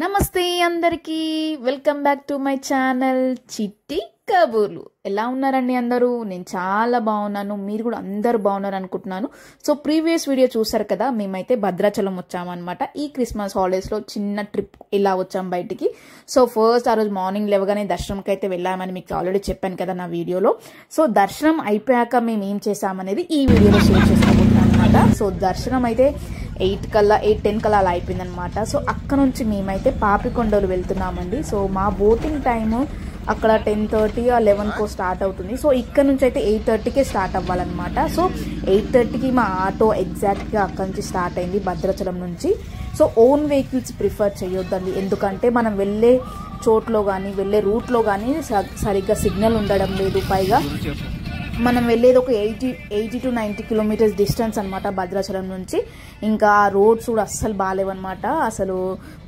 నమస్తే అందరికీ welcome back to my channel చిట్టి కబూర్లు. ఎలా ఉన్నారండి అందరూ? నేను చాలా బాగున్నాను, మీరు కూడా అందరు బాగున్నారు అనుకుంటున్నాను. సో ప్రీవియస్ వీడియో చూసారు కదా, మేమైతే భద్రాచలం వచ్చామన్నమాట. ఈ క్రిస్మస్ హాలిడేస్లో చిన్న ట్రిప్ ఇలా వచ్చాం బయటికి. సో ఫస్ట్ ఆ రోజు మార్నింగ్ లేవగానే దర్శనంకి అయితే వెళ్ళామని మీకు ఆల్రెడీ చెప్పాను కదా నా వీడియోలో. సో దర్శనం అయిపోయాక మేము ఏం చేసామనేది ఈ వీడియోలో షేర్ చేసుకోబోతున్నాను అనమాట. సో దర్శనం అయితే 8-10 కల్లా అలా అయిపోయిందనమాట. సో అక్కడ నుంచి మేమైతే పాపికొండలు వెళ్తున్నామండి. సో మా బోటింగ్ టైము అక్కడ 10:30 or 11 స్టార్ట్ అవుతుంది. సో ఇక్కడ నుంచి అయితే 8:30కే స్టార్ట్ అవ్వాలన్నమాట. సో 8:30కి మా ఆటో ఎగ్జాక్ట్గా అక్కడ నుంచి స్టార్ట్ అయింది భద్రాచలం నుంచి. సో ఓన్ వెహికల్స్ ప్రిఫర్ చేయొద్దండి, ఎందుకంటే మనం వెళ్ళే చోట్లో కానీ వెళ్ళే రూట్లో కానీ సరిగ్గా సిగ్నల్ ఉండడం లేదు. పైగా మనం వెళ్ళేది ఒక 80 to 90 కిలోమీటర్స్ డిస్టెన్స్ అనమాట భద్రాచలం నుంచి. ఇంకా ఆ రోడ్స్ కూడా అస్సలు బాగాలేవన్నమాట. అసలు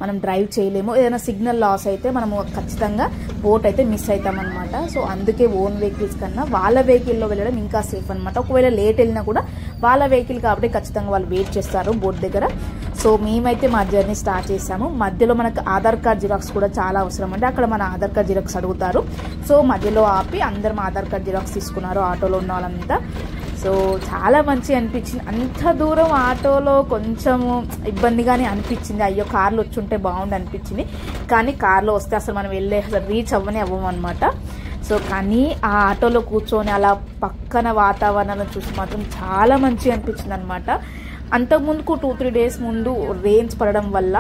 మనం డ్రైవ్ చేయలేము. ఏదైనా సిగ్నల్ లాస్ అయితే మనము ఖచ్చితంగా బోట్ అయితే మిస్ అవుతామన్నమాట. సో అందుకే ఓన్ వెహికల్స్ కన్నా వాళ్ళ వెహికల్లో వెళ్ళడం ఇంకా సేఫ్ అనమాట. ఒకవేళ లేట్ వెళ్ళినా కూడా వాళ్ళ వెహికల్ కాబట్టి ఖచ్చితంగా వాళ్ళు వెయిట్ చేస్తారు బోట్ దగ్గర. సో మేమైతే మా జర్నీ స్టార్ట్ చేసాము. మధ్యలో మనకు ఆధార్ కార్డ్ జిరాక్స్ కూడా చాలా అవసరం అండి. అక్కడ మన ఆధార్ కార్డ్ జిరాక్స్ అడుగుతారు. సో మధ్యలో ఆపి అందరం ఆధార్ కార్డ్ జిరాక్స్ తీసుకున్నారు ఆటోలో ఉన్న వాళ్ళంతా. సో చాలా మంచి అనిపించింది. అంత దూరం ఆటోలో కొంచెము ఇబ్బందిగానే అనిపించింది. అయ్యో కార్లో వచ్చుంటే బాగుండి అనిపించింది. కానీ కార్లో వస్తే అసలు మనం అసలు రీచ్ అవ్వము అనమాట. సో కానీ ఆ ఆటోలో కూర్చొని అలా పక్కన వాతావరణాన్ని చూసి మాత్రం చాలా మంచిగా అనిపించింది అనమాట. అంతకుముందుకు 2-3 డేస్ ముందు రెయిన్స్ పడడం వల్ల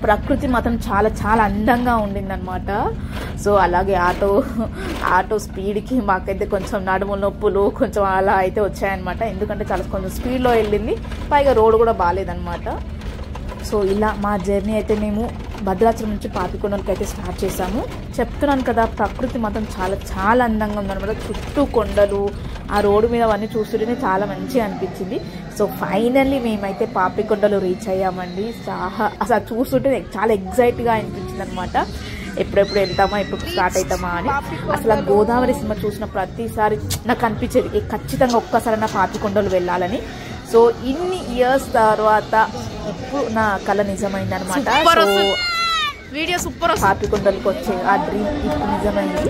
ప్రకృతి మాత్రం చాలా చాలా అందంగా ఉండిందనమాట. సో అలాగే ఆటో స్పీడ్కి మాకైతే కొంచెం నడుము నొప్పులు కొంచెం అలా అయితే వచ్చాయన్నమాట. ఎందుకంటే చాలా కొంచెం స్పీడ్లో వెళ్ళింది, పైగా రోడ్ కూడా బాగాలేదన్నమాట. సో ఇలా మా జర్నీ అయితే మేము భద్రాచలం నుంచి పాపికొండలకి అయితే స్టార్ట్ చేసాము. చెప్తున్నాను కదా, ప్రకృతి మాత్రం చాలా చాలా అందంగా ఉందన్నమాట. చుట్టూ కొండలు, ఆ రోడ్డు మీద అవన్నీ చూస్తుంటేనే చాలా మంచిగా అనిపించింది. సో ఫైనల్లీ మేమైతే పాపికొండలు రీచ్ అయ్యామండి. అసలు చూస్తుంటే చాలా ఎగ్జైట్గా అనిపించింది అనమాట. ఎప్పుడెప్పుడు వెళ్తామా, ఎప్పుడు స్టార్ట్ అవుతామా అని. అసలు గోదావరి సినిమా చూసిన ప్రతిసారి నాకు అనిపించేది ఖచ్చితంగా ఒక్కసారైనా పాపికొండలు వెళ్ళాలని. సో ఇన్ని ఇయర్స్ తర్వాత ఇప్పుడు నా కళ నిజమైంది అనమాట. Video super. పాపికొండలకు వచ్చే ఆ డ్రీమ్ ఇప్పుడు నిజమైంది.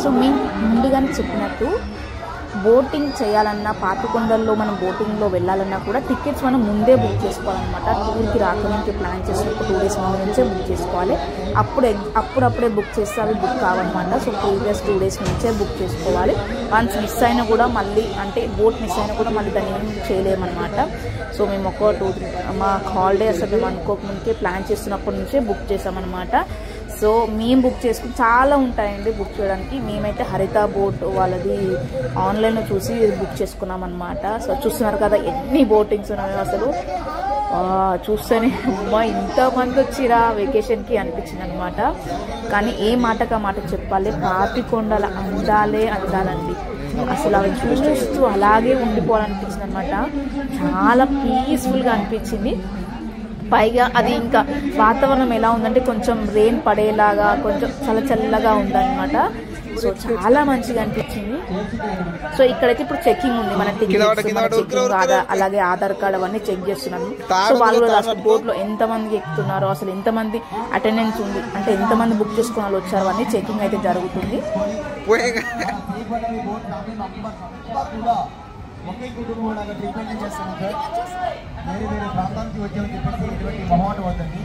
సో మేము ముందుగానే చెప్పినట్టు బోటింగ్ చేయాలన్నా, పాపికొండల్లో మనం బోటింగ్లో వెళ్ళాలన్నా కూడా టికెట్స్ మనం ముందే బుక్ చేసుకోవాలన్నమాట. టూర్కి రాకముందుకే ప్లాన్ చేసినప్పుడు 2 days ముందు నుంచే బుక్ చేసుకోవాలి. అప్పుడప్పుడే బుక్ చేస్తే అవి బుక్ కావాలన్నమాట. సో ప్రీవియస్ 2 days నుంచే బుక్ చేసుకోవాలి. వన్స్ మిస్ అయినా కూడా మళ్ళీ అంటే బోట్ మిస్ అయినా కూడా మళ్ళీ దాన్ని ఏం చేయలేమన్నమాట. సో మేము ఒక 2-3 మా హాలిడే అసలు మేము అనుకోకముందుకే ప్లాన్ చేస్తున్నప్పటి నుంచే బుక్ చేసామన్నమాట. సో మేము బుక్ చేసుకుని చాలా ఉంటాయండి బుక్ చేయడానికి. మేమైతే హరిత బోట్ వాళ్ళది ఆన్లైన్లో చూసి బుక్ చేసుకున్నాం అనమాట. సో చూస్తున్నారు కదా ఎన్ని బోటింగ్స్ ఉన్నాయో. అసలు చూస్తేనే అమ్మా ఇంతమంది వచ్చిరా వెకేషన్కి అనిపించింది అనమాట. కానీ ఏ మాటగా మాట చెప్పాలి, పాపికొండల అందాలండి. అసలు అవి చూస్తూ అలాగే ఉండిపోవాలనిపించింది అనమాట. చాలా పీస్ఫుల్గా అనిపించింది. పైగా అది ఇంకా వాతావరణం ఎలా ఉందంటే కొంచెం రెయిన్ పడేలాగా కొంచెం చల్లగా ఉందన్నమాట. సో చాలా మంచిగా అనిపించింది. సో ఇక్కడైతే ఇప్పుడు చెకింగ్ ఉంది. మన చెకింగ్ అలాగే ఆధార్ కార్డ్ అవన్నీ చెక్ చేస్తున్నాము. సో వాళ్ళు అసలు బోట్లో ఎంతమంది ఎక్కుతున్నారో, అసలు ఎంతమంది అటెండెన్స్ ఉంది అంటే ఎంతమంది బుక్ చేసుకున్న వాళ్ళు వచ్చారో అన్ని చెకింగ్ అయితే జరుగుతుంది. ఒకే కుటుంబం ట్రీట్మెంట్ చేస్తున్నాం సార్. వేరే వేరే ప్రాంతానికి వచ్చామని చెప్పేసి ఎటువంటి మొహమాట వద్దండి.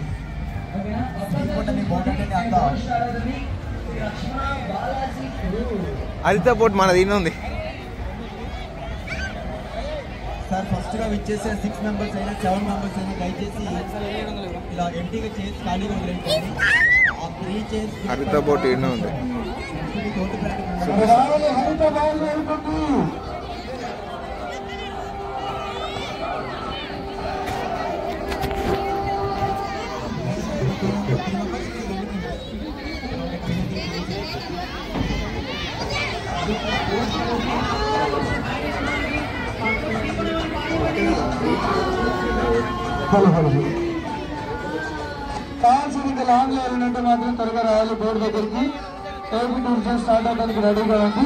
హరిత బోట్ మనది ఉంది సార్. ఫస్ట్గా విచ్చేసే 6 members అయినా 7 members అయినా దయచేసి ఇలా ఎంటీగా చేసి ఖాళీగా వదిలేయండి. హరిత బోట్ ఎన్నో ఉంది. కావాల్సిన లాంగ్ వెళ్ళినట్టు మాత్రం త్వరగా రావాలి బోర్డు దగ్గరికి. టూరిజం స్టార్ట్ అవడానికి రెడీగా ఉంది.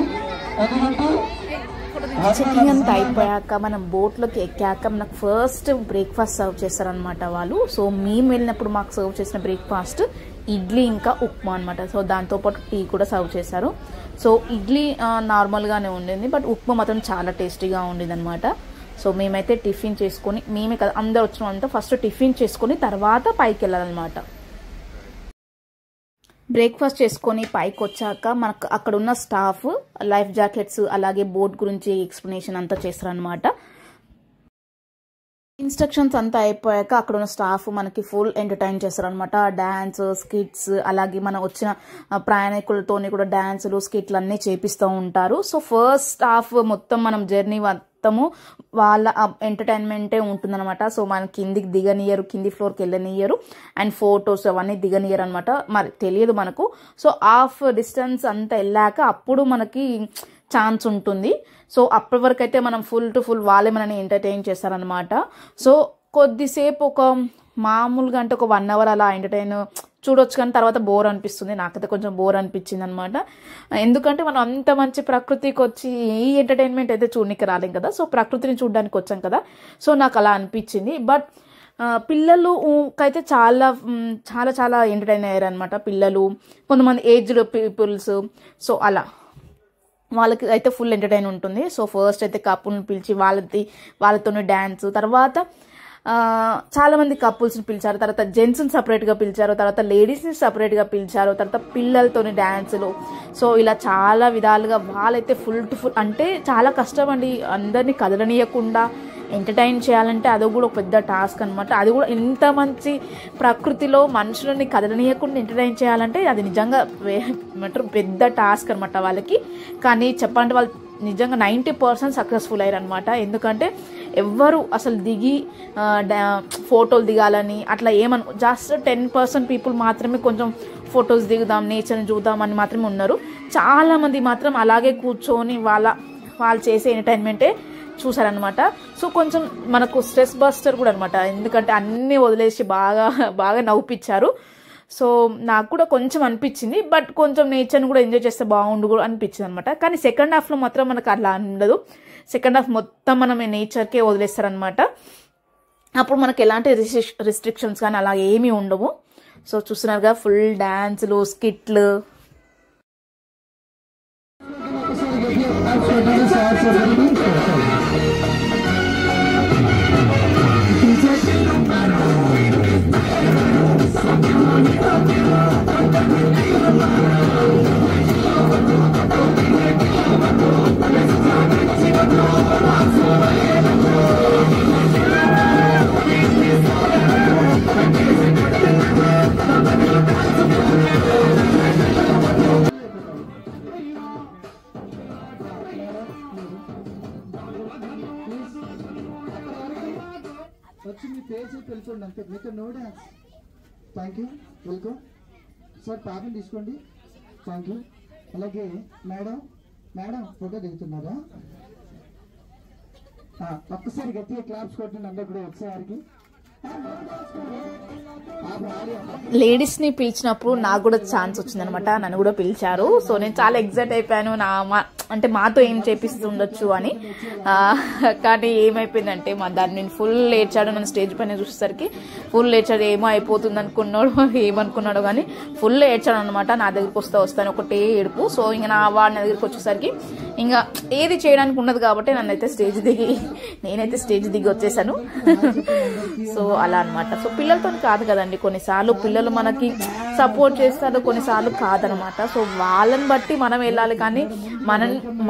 ఎందుకంటే చెకింగ్ అంతా అయిపోయాక మనం బోట్లోకి ఎక్కాక మనకు ఫస్ట్ బ్రేక్ఫాస్ట్ సర్వ్ చేస్తారనమాట వాళ్ళు. సో మేము వెళ్ళినప్పుడు మాకు సర్వ్ చేసిన బ్రేక్ఫాస్ట్ ఇడ్లీ ఇంకా ఉప్మా అనమాట. సో దాంతోపాటు టీ కూడా సర్వ్ చేశారు. సో ఇడ్లీ నార్మల్గానే ఉండింది, బట్ ఉప్మా మాత్రం చాలా టేస్టీగా ఉండింది అనమాట. సో మేమైతే టిఫిన్ చేసుకొని, మేమే కదా అందరు వచ్చినంతా ఫస్ట్ టిఫిన్ చేసుకొని తర్వాత పైకి వెళ్ళాలన్నమాట. బ్రేక్ఫాస్ట్ చేసుకొని పైకి వచ్చాక మనకు అక్కడ ఉన్న స్టాఫ్ లైఫ్ జాకెట్స్ అలాగే బోట్ గురించి ఎక్స్ప్లెనేషన్ అంతా చేస్తారనమాట. ఇన్స్ట్రక్షన్స్ అంతా అయిపోయాక అక్కడ ఉన్న స్టాఫ్ మనకి ఫుల్ ఎంటర్టైన్ చేస్తారనమాట. డాన్స్, స్కిట్స్, అలాగే మనం వచ్చిన ప్రయాణికులతోని కూడా డాన్సులు, స్కిట్లు అన్నీ చేపిస్తూ ఉంటారు. సో ఫస్ట్ స్టాఫ్ మొత్తం మనం జర్నీ మొత్తము వాళ్ళ ఎంటర్టైన్మెంటే ఉంటుందన్నమాట. సో మనం కిందికి దిగనియరు, కింది ఫ్లోర్కి వెళ్ళనియరు, అండ్ ఫొటోస్ అవన్నీ దిగనియరు అనమాట. మరి తెలియదు మనకు. సో హాఫ్ డిస్టెన్స్ అంతా వెళ్ళాక అప్పుడు మనకి ఛాన్స్ ఉంటుంది. సో అప్పటి వరకు అయితే మనం ఫుల్ టు ఫుల్ వాళ్ళే మనని ఎంటర్టైన్ చేస్తారనమాట. సో కొద్దిసేపు ఒక మామూలుగా అంటే ఒక 1 hour అలా ఎంటర్టైన్ చూడొచ్చు, కానీ తర్వాత బోర్ అనిపిస్తుంది. నాకైతే కొంచెం బోర్ అనిపించింది అనమాట. ఎందుకంటే మనం అంత మంచి ప్రకృతికి వచ్చి ఈ ఎంటర్టైన్మెంట్ అయితే చూడడానికి రాలేం కదా. సో ప్రకృతిని చూడడానికి వచ్చాం కదా. సో నాకు అలా అనిపించింది. బట్ పిల్లలు అయితే చాలా చాలా చాలా ఎంటర్టైన్ అయ్యారు అనమాట. పిల్లలు, కొంతమంది ఏజ్డ్ పీపుల్స్, సో అలా వాళ్ళకి అయితే ఫుల్ ఎంటర్టైన్ ఉంటుంది. సో ఫస్ట్ అయితే కపుల్ని పిలిచి వాళ్ళతోనే డ్యాన్స్, తర్వాత చాలామంది కపుల్స్ని పిలిచారు, తర్వాత జెంట్స్ని సపరేట్గా పిలిచారు, తర్వాత లేడీస్ని సపరేట్గా పిలిచారు, తర్వాత పిల్లలతోని డ్యాన్సులు. సో ఇలా చాలా విధాలుగా వాళ్ళైతే ఫుల్ టు ఫుల్, అంటే చాలా కష్టం అండి. అందరినీ కదలనీయకుండా ఎంటర్టైన్ చేయాలంటే అది కూడా ఒక పెద్ద టాస్క్ అనమాట. అది కూడా ఇంత మంచి ప్రకృతిలో మనుషులని కదలనీయకుండా ఎంటర్టైన్ చేయాలంటే అది నిజంగా పెద్ద టాస్క్ అనమాట వాళ్ళకి. కానీ చెప్పండి, వాళ్ళు నిజంగా 90% సక్సెస్ఫుల్ అయ్యారు అనమాట. ఎందుకంటే ఎవ్వరు అసలు దిగి ఫోటోలు దిగాలని అట్లా జస్ట్ 10% పీపుల్ మాత్రమే కొంచెం ఫొటోస్ దిగుదాం, నేచర్ని చూద్దాం అని మాత్రమే ఉన్నారు. చాలామంది మాత్రం అలాగే కూర్చొని వాళ్ళు చేసే ఎంటర్టైన్మెంటే చూసారనమాట. సో కొంచెం మనకు స్ట్రెస్ బస్టర్ కూడా అనమాట. ఎందుకంటే అన్నీ వదిలేసి బాగా నవ్వుపిచ్చారు. సో నాకు కూడా కొంచెం అనిపించింది, బట్ కొంచెం నేచర్ని కూడా ఎంజాయ్ చేస్తే బాగుండు కూడా అనిపించింది అనమాట. కానీ సెకండ్ హాఫ్లో మాత్రం మనకు అలా ఉండదు. సెకండ్ హాఫ్ మొత్తం మనం నేచర్కే వదిలేస్తారనమాట. అప్పుడు మనకు ఎలాంటి రిస్ట్రిక్షన్స్ కానీ అలా ఏమీ ఉండవు. సో చూస్తున్నారుగా ఫుల్ డాన్సులు, స్కిట్లు. వచ్చి మీ పేరు చెప్పి వెళ్ళిపోండి అంతే. మీకు no dance. Thank you, welcome sir. పాపని తీసుకోండి. Thank you. అలాగే మేడం ఫోటో దిగుతున్నారా? ఒక్కసారి గట్టిగా క్లాప్స్ కొట్టండి అందరు కూడా ఒకసారికి. లేడీస్ని పిలిచినప్పుడు నాకు కూడా ఛాన్స్ వచ్చిందనమాట. నన్ను కూడా పిలిచారు. సో నేను చాలా ఎగ్జైట్ అయిపోయాను. అంటే మాతో ఏం చేపిస్తుండొచ్చు అని. కానీ ఏమైపోయిందంటే మా దాన్ని నేను ఫుల్ ఏడ్చాడు. నన్ను స్టేజ్ పైన చూసేసరికి ఫుల్ ఏడ్చాడు. ఏమో అయిపోతుంది అనుకున్నాడు, ఏమనుకున్నాడు కానీ ఫుల్ ఏడ్చాడు అనమాట. నా దగ్గరికి వస్తాను ఒకటే ఏడుపు. సో ఇంకా వాడి నా దగ్గరికి వచ్చేసరికి ఇంకా ఏది చేయడానికి ఉన్నది కాబట్టి నేనైతే స్టేజ్ దిగి వచ్చేసాను. సో అలా అనమాట. సో పిల్లలతో కాదు కదండి, కొన్నిసార్లు పిల్లలు మనకి సపోర్ట్ చేస్తారు, కొన్నిసార్లు కాదనమాట. సో వాళ్ళని బట్టి మనం వెళ్ళాలి, కానీ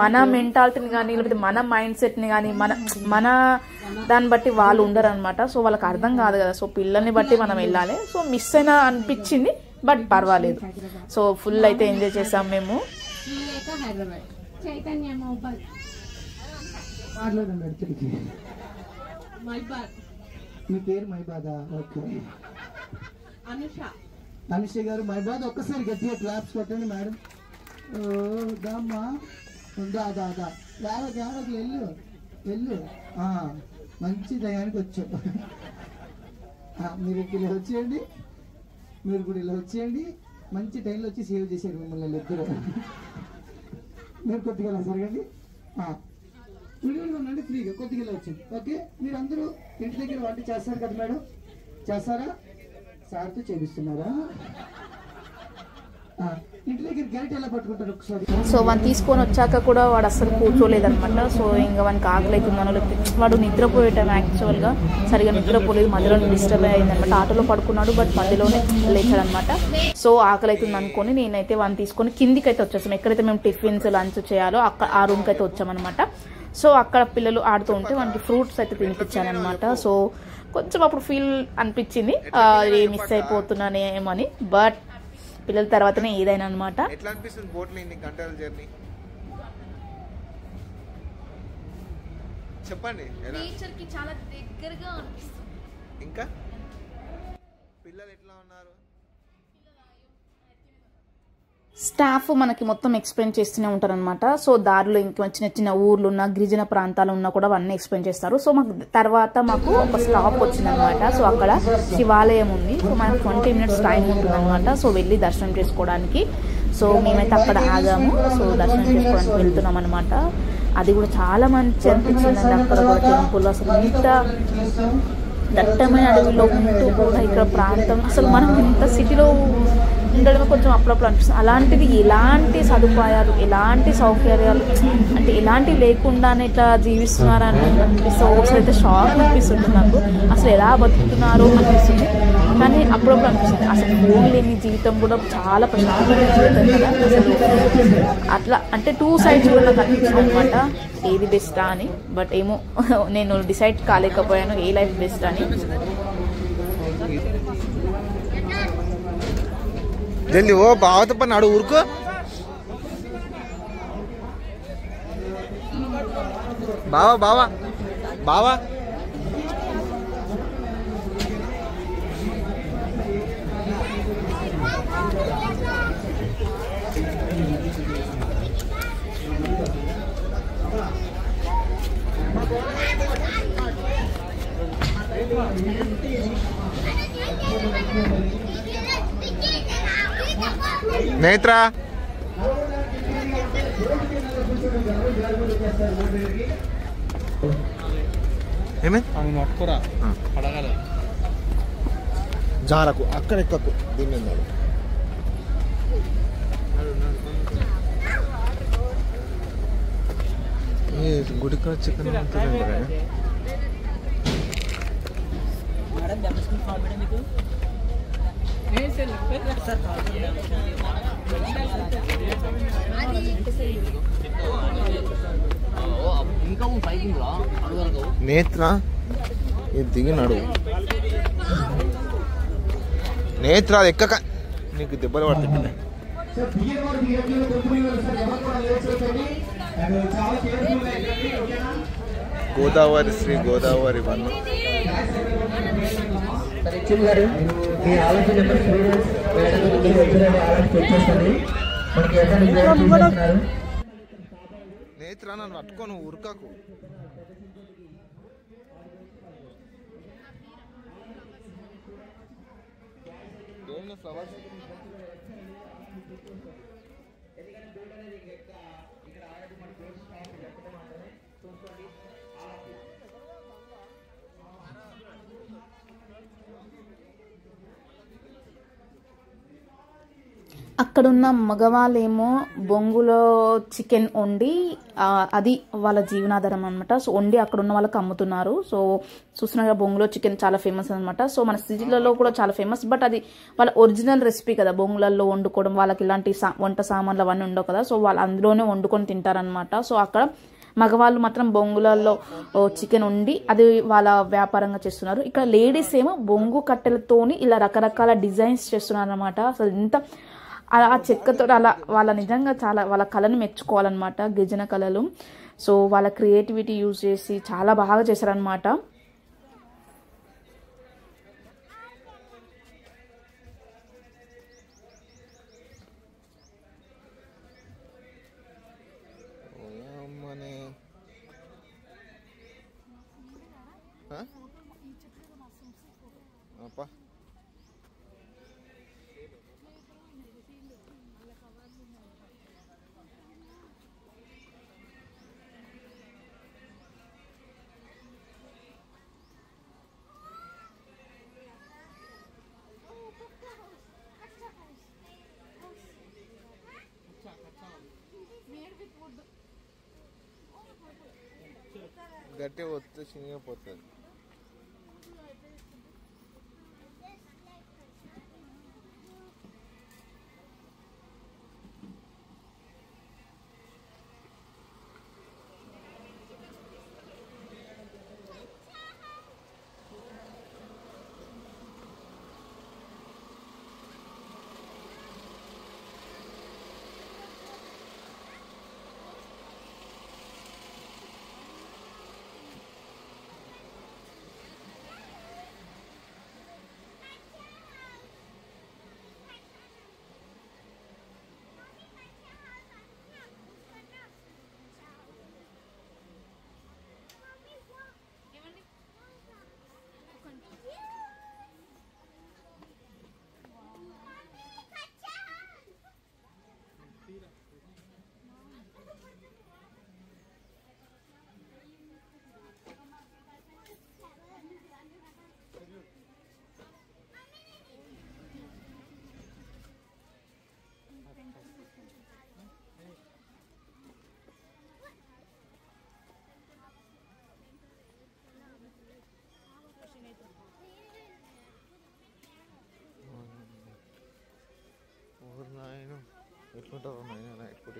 మన మెంటాలిటీని కానీ లేకపోతే మన మైండ్ సెట్ని కానీ మన దాన్ని బట్టి వాళ్ళు ఉండరు అనమాట. సో వాళ్ళకి అర్థం కాదు కదా. సో పిల్లల్ని బట్టి మనం వెళ్ళాలి. సో మిస్ అయినా అనిపించింది, బట్ పర్వాలేదు. సో ఫుల్ అయితే ఎంజాయ్ చేసాం మేము. మీ పేరు మైబాదా? ఓకే. అనుష గారు మైబాద్. ఒక్కసారి గట్టిగా క్లాప్స్ కొట్టండి మేడం. దామ్మా దాదా వెళ్ళు. మంచి దయానికి వచ్చావు. మీరు ఇలా వచ్చేయండి, మీరు కూడా ఇలా వచ్చేయండి. మంచి టైంలో వచ్చి సేవ్ చేశారు మిమ్మల్ని ఇద్దరు. మీరు కొద్దిగా ఇలా జరగండి. విడివిడిగా ఉండండి, ఫ్రీగా కొద్దిగా వచ్చింది. ఓకే, మీరు అందరూ ఇంటి దగ్గర వంట చేస్తారు కదా మేడం? చేస్తారా? సార్తో చేపిస్తున్నారా? ఇంటి దగ్గర గరిట ఎలా పట్టుకుంటారు ఒకసారి? సో వాడిని తీసుకొని వచ్చాక కూడా వాడు అస్సలు కూర్చోలేదనమాట. సో ఇంకా వానికి ఆకలి అవుతుందనో లేకపోతే వాడు నిద్రపోయే టైం యాక్చువల్గా సరిగా నిద్రపోలేదు, మధ్యలో డిస్టర్బ్ అయిందనమాట. ఆటోలో పడుకున్నాడు బట్ మధ్యలోనే లేచాడనమాట. సో ఆకలి అవుతుంది అనుకొని నేనైతే వాడిని తీసుకొని కిందికి అయితే వచ్చేసాం. ఎక్కడైతే మేము టిఫిన్స్ లంచ్ చేయాలో అక్కడ ఆ రూమ్కి అయితే వచ్చామన్నమాట. సో అక్కడ పిల్లలు ఆడుతూ ఉంటే వానికి ఫ్రూట్స్ అయితే తినిపించానమాట. సో కొంచెం అప్పుడు ఫీల్ అనిపించింది మిస్ అయిపోతున్నానేమని, బట్ పిల్లల తర్వాతనే ఏదైనా అనమాట. ఎట్లా అనిపిస్తుంది బోట్లో ఇన్ని గంటల జర్నీ? చెప్పండి. నేచర్ కి చాలా దగ్గరగా అనిపిస్తుంది. ఇంకా పిల్లలు ఎట్లా ఉన్నారు? స్టాఫ్ మనకి మొత్తం ఎక్స్ప్లెయిన్ చేస్తూనే ఉంటారు అనమాట. సో దారిలో ఇంకా చిన్న చిన్న ఊర్లు ఉన్న గిరిజన ప్రాంతాలు ఉన్నా కూడా అవన్నీ ఎక్స్ప్లెయిన్ చేస్తారు. సో మాకు ఒక స్టాప్ వచ్చిందనమాట. సో అక్కడ శివాలయం ఉంది. సో మనకు 20 minutes టైం ఉంటుంది అనమాట. సో వెళ్ళి దర్శనం చేసుకోవడానికి. సో మేమైతే అక్కడ ఆగాము. సో దర్శనం చేసుకోవడానికి వెళ్తున్నాం అనమాట. అది కూడా చాలా మంచి అనిపించిందండి. అక్కడ కూడా టెంపుల్ అసలు ఇంత దట్టమైన అడవిలో ఉంటూ కూడా ఇక్కడ ప్రాంతం అసలు మనం ఇంత సిటీలో ఉండడమే కొంచెం అప్పుడప్పుడు అనిపిస్తుంది. అలాంటిది ఎలాంటి సదుపాయాలు, ఎలాంటి సౌకర్యాలు అంటే ఎలాంటివి లేకుండానే ఇట్లా జీవిస్తున్నారని అనిపిస్తుంది. ఒకసారి అయితే షాక్ అనిపిస్తుంది నాకు, అసలు ఎలా బతుకుతున్నారో అనిపిస్తుంది. కానీ అప్పుడప్పుడు అనిపిస్తుంది అసలు ఫోన్ లేని జీవితం కూడా చాలా ప్రశాంతమైన జీవితం కదా అసలు. అట్లా అంటే 2 sides కూడా నాకు అనిపిస్తుంది అనమాట, ఏది బెస్టా అని. బట్ ఏమో నేను డిసైడ్ కాలేకపోయాను ఏ లైఫ్ బెస్ట్ అని. జల్దీ ఓ బావతో పని నాడు ఊరుకో. బావా బావా బావా నేత్ర ఏమైంది? పట్టుకోరా పడగల జారకు అక్కడ ఎక్కకు దీన్ని ఉన్నాడు. గుడి కూడా చికెన్ నేత్ర ఇది దిగినాడు. నేత్ర అది ఎక్కక నీకు దెబ్బలు పడుతుంది. గోదావరి శ్రీ గోదావరి వన్ నేత్ర నన్ను పట్టుకోను ఉరకకు. ఫ్లవర్స్ అక్కడున్న మగవాళ్ళేమో బొంగులో చికెన్ వండి అది వాళ్ళ జీవనాధారం అనమాట. సో వండి అక్కడ ఉన్న వాళ్ళకి అమ్ముతున్నారు. సో చూస్తున్నాగా బొంగులో చికెన్ చాలా ఫేమస్ అనమాట. సో మన సిటీలలో కూడా చాలా ఫేమస్, బట్ అది వాళ్ళ ఒరిజినల్ రెసిపీ కదా. బొంగులలో వండుకోవడం, వాళ్ళకి ఇలాంటి వంట సామాన్లు అవన్నీ ఉండవు కదా. సో వాళ్ళు అందులోనే వండుకొని తింటారనమాట. సో అక్కడ మగవాళ్ళు మాత్రం బొంగులలో చికెన్ వండి అది వాళ్ళ వ్యాపారంగా చేస్తున్నారు. ఇక్కడ లేడీస్ ఏమో బొంగు కట్టెలతోని ఇలా రకరకాల డిజైన్స్ చేస్తున్నారు అనమాట. అసలు ఇంత ఆ చెక్కతో అలా వాళ్ళ నిజంగా చాలా వాళ్ళ కళను మెచ్చుకోవాలన్నమాట, గిరిజన కళలు. సో వాళ్ళ క్రియేటివిటీ యూజ్ చేసి చాలా బాగా చేశారనమాట. గట్టి వస్తే చినిగిపోతుంది. నాయన ఎట్లుంటావు నాయన నైట్ పూట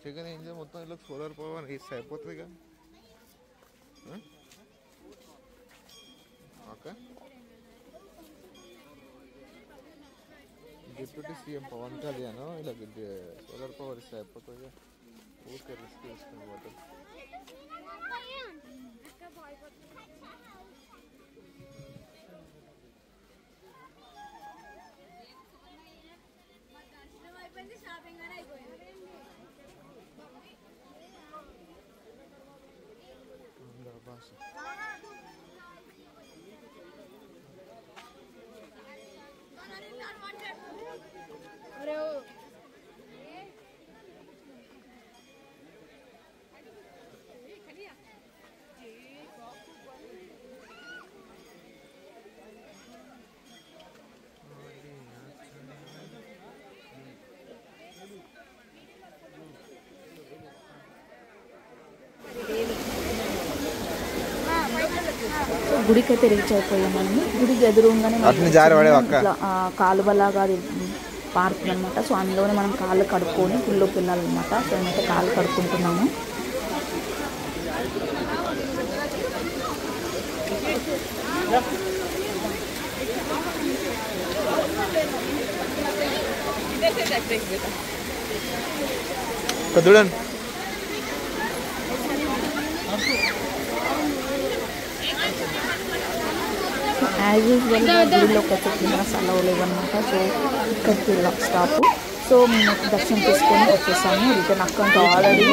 జగన్ ఏం చేయాలి మొత్తం ఇలా సోలార్ పవర్ వేస్తే అయిపోతుంది కదా. Okay deputy CM Pawan Kalyan ఇలా సోలార్ పవర్ ఇస్తే అయిపోతుంది. ఊరికే రిస్క్ తీసుకుని పోతుంది. గుడికి అయితే రీచ్ అయిపోయామండి. గుడికి ఎదురుగానే కాలువలాగా అది పారుతుంది అనమాట. సో అందులోనే మనం కాళ్ళు కడుక్కొని గుళ్ళోకి వెళ్ళాలన్నమాట. సో మేమైతే కాళ్ళు కడుక్కుంటున్నాము. చూడండి యాజ్ యూజువల్ గుడిలోకి అయితే కెమెరాస్ అలౌ లేవన్నమాట. సో ఇక్కడికి వెళ్ళాం స్టాప్. సో మేము దర్శనం చేసుకొని వచ్చేసాము. రిటర్న్ అకౌంట్ ఆల్రెడీ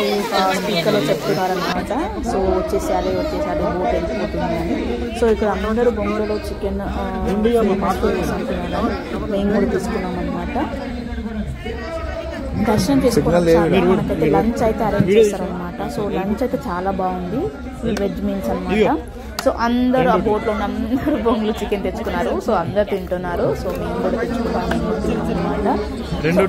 స్పీకర్లో చెప్తున్నారనమాట. సో వచ్చేసారి బోట్ వెళ్ళిపోతుంది అని. సో ఇక్కడ అందరూ బొంగులలో చికెన్ అంటున్నారు. మేము కూడా తీసుకున్నాం అనమాట. దర్శనం చేసుకోవడం మనకైతే లంచ్ అయితే అరేంజ్ చేస్తారనమాట. సో లంచ్ అయితే చాలా బాగుంది. ఫుల్ వెజ్ మీల్స్ అనమాట. సో అందరూ ఆ బోట్లో ఉన్న అందరూ బొంగులు చికెన్ తెచ్చుకున్నారు. సో అందరు తింటున్నారు. సో మేము కూడా తెచ్చుకుంటాము అనమాట.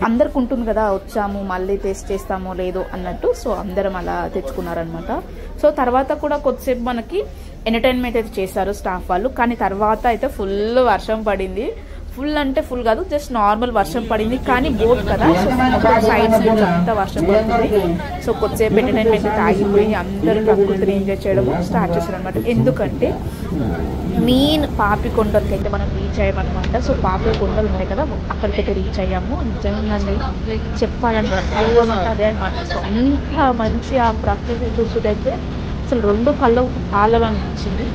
అందరికి ఉంటుంది కదా, వచ్చాము మళ్ళీ టేస్ట్ చేస్తామో లేదో అన్నట్టు. సో అందరం అలా తెచ్చుకున్నారనమాట. సో తర్వాత కూడా కొద్దిసేపు మనకి ఎంటర్టైన్మెంట్ అయితే చేశారు స్టాఫ్ వాళ్ళు. కానీ తర్వాత అయితే ఫుల్ వర్షం పడింది. ఫుల్ అంటే ఫుల్ కాదు, జస్ట్ నార్మల్ వర్షం పడింది. కానీ బోట్ కదా, సో సైడ్స్ నుంచి అంతా వర్షం పడుతుంది. సో కొద్దిసేపు ఎంటర్టైన్మెంట్ ఆగిపోయి అందరూ ప్రకృతిని ఎంజాయ్ చేయడం స్టార్ట్ చేశారు అనమాట. ఎందుకంటే మెయిన్ పాపి కొండలకి అయితే మనం రీచ్ అయ్యామన్నమాట. సో పాపి కొండలు ఉంటాయి కదా, అక్కడికైతే రీచ్ అయ్యాము. నిజంగా చెప్పాలన్నమాట అదే అనమాట. సో అంత మంచి ఆ ప్రకృతి చూస్తుంటే అసలు రెండు కళ్ళు చాలా అనిపించింది.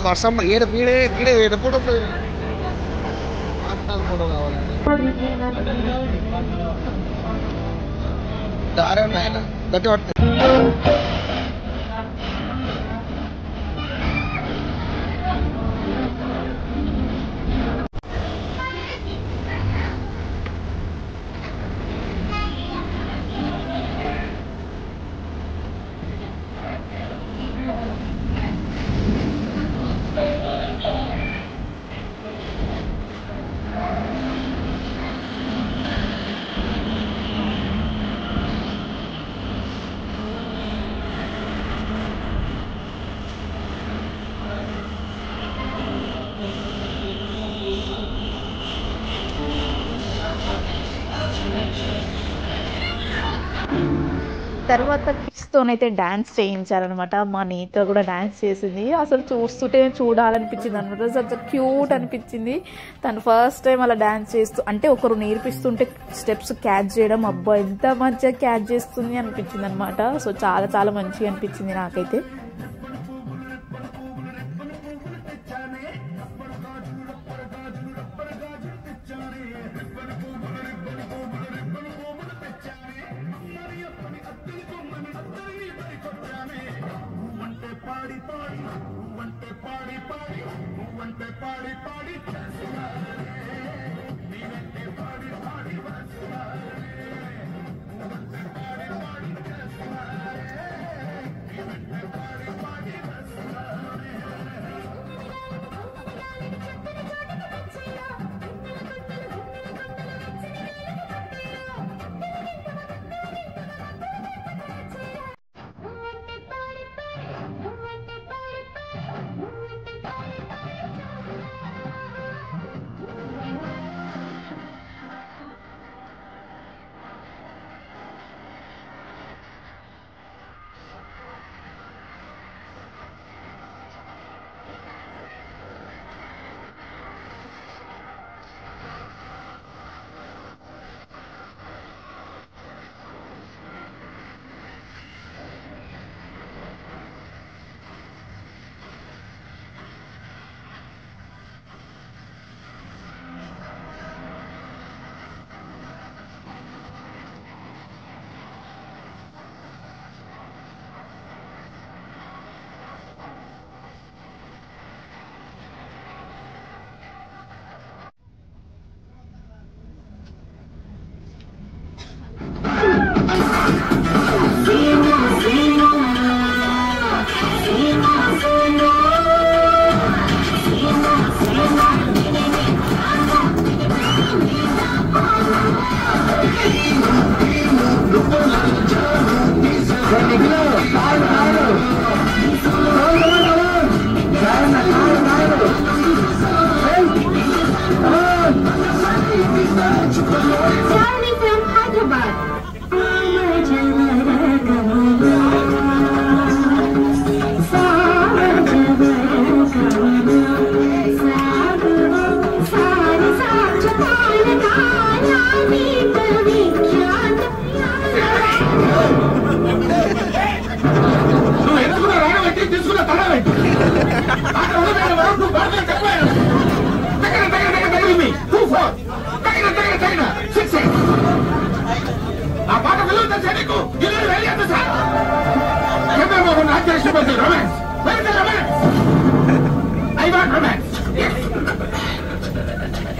వర్షం ఏడ పీడే పీడే ఏడ ఫోటో ఫోటో కావాలండి దారే నాయన గట్టి పడుతుంది తర్వాత కిడ్స్తోనైతే డ్యాన్స్ చేయించారనమాట. మా నేత్ర కూడా డ్యాన్స్ చేసింది. అసలు చూస్తుంటే చూడాలనిపించింది అనమాట. అసలు క్యూట్ అనిపించింది. తను ఫస్ట్ టైం అలా డ్యాన్స్ చేస్తూ అంటే ఒకరు నేర్పిస్తుంటే స్టెప్స్ క్యాచ్ చేయడం, అబ్బా ఎంత మంచిగా క్యాచ్ చేస్తుంది అనిపించింది అనమాట. సో చాలా చాలా మంచిగా అనిపించింది నాకైతే.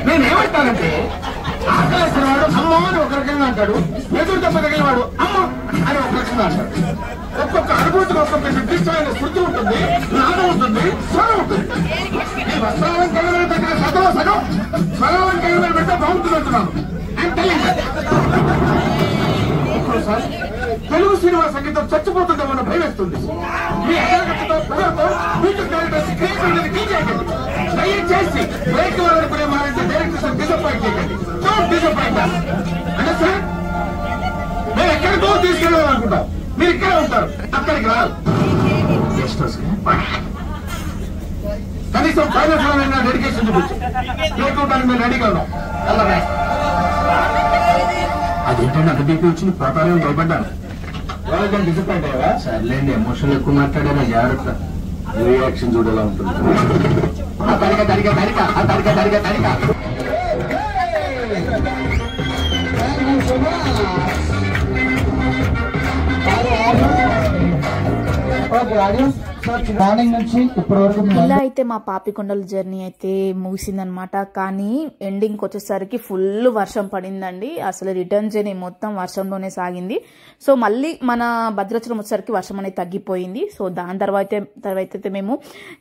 నేనేమంటానంటే ఆకలేసినవాడు అమ్మ అని ఒక రకంగా అంటాడు, ఎదురు దెబ్బ తగిలివాడు అమ్మ అని ఒక రకంగా అంటాడు. ఒక్కొక్క అనుభూతికి ఒక్కొక్క నిర్దిష్టమైన స్మృతి ఉంటుంది, నాదం ఉంటుంది, స్వరం ఉంటుంది. ఈ వస్త్రాలంకరణ దగ్గర సగం స్వరాలంకరణ పెడితే బాగుంటుంది అంటున్నాను. ఒక్కోసారి తెలుగు సినిమా సంగీతం చచ్చిపోతుందేమో భయం వేస్తుంది. మీ అగ్రగతితో పొగతో మీకు దయచేసి బ్రేక్ వాళ్ళనుకునే మారంటే డైరెక్టర్స్ డిసప్పాయింట్ చేయకండి. డోంట్ డిసప్పాయింట్ అంటే సార్ మేము ఎక్కడికో తీసుకెళ్ళాలనుకుంటాం, మీరు ఇక్కడే ఉంటారు, అక్కడికి రాదు. కనీసం ఫైనల్స్ లో డెడికేషన్ చూపించు, లేకపోవడానికి మేము రెడీగా ఉన్నాం. అదేంటంటే అంత బీపీ వచ్చింది, పోతానే భయపడ్డాను. వాళ్ళకి డిసప్పాయింట్ అయ్యా. సర్లేండి, ఎమోషన్లు ఎక్కువ మాట్లాడారా, జాగ్రత్త. రియాక్షన్ చూడేలా ఉంటుంది. మార్నింగ్ నుంచి ఇప్పటి వరకు ఇలా అయితే మా పాపికొండల జర్నీ అయితే ముగిసిందనమాట. కానీ ఎండింగ్కి వచ్చేసరికి ఫుల్ వర్షం పడిందండి. అసలు రిటర్న్ జర్నీ మొత్తం వర్షంలోనే సాగింది. సో మళ్ళీ మన భద్రాచలం వచ్చేసరికి వర్షం అనేది తగ్గిపోయింది. సో దాని తర్వాత అయితే మేము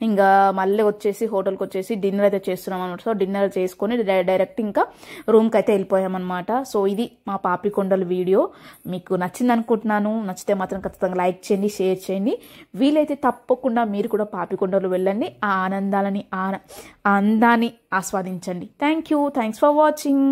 ఇంకా మళ్ళీ వచ్చేసి హోటల్కి వచ్చేసి డిన్నర్ అయితే చేస్తున్నాం అనమాట. సో డిన్నర్ చేసుకొని డైరెక్ట్ ఇంకా రూమ్కి అయితే వెళ్ళిపోయామన్నమాట. సో ఇది మా పాపికొండల వీడియో. మీకు నచ్చింది అనుకుంటున్నాను. నచ్చితే మాత్రం ఖచ్చితంగా లైక్ చేయండి, షేర్ చేయండి. వీలైతే తప్పకుండా మీరు కూడా పాపికొండలు వెళ్ళండి. ఆ ఆనందాన్ని ఆస్వాదించండి. Thanks for watching.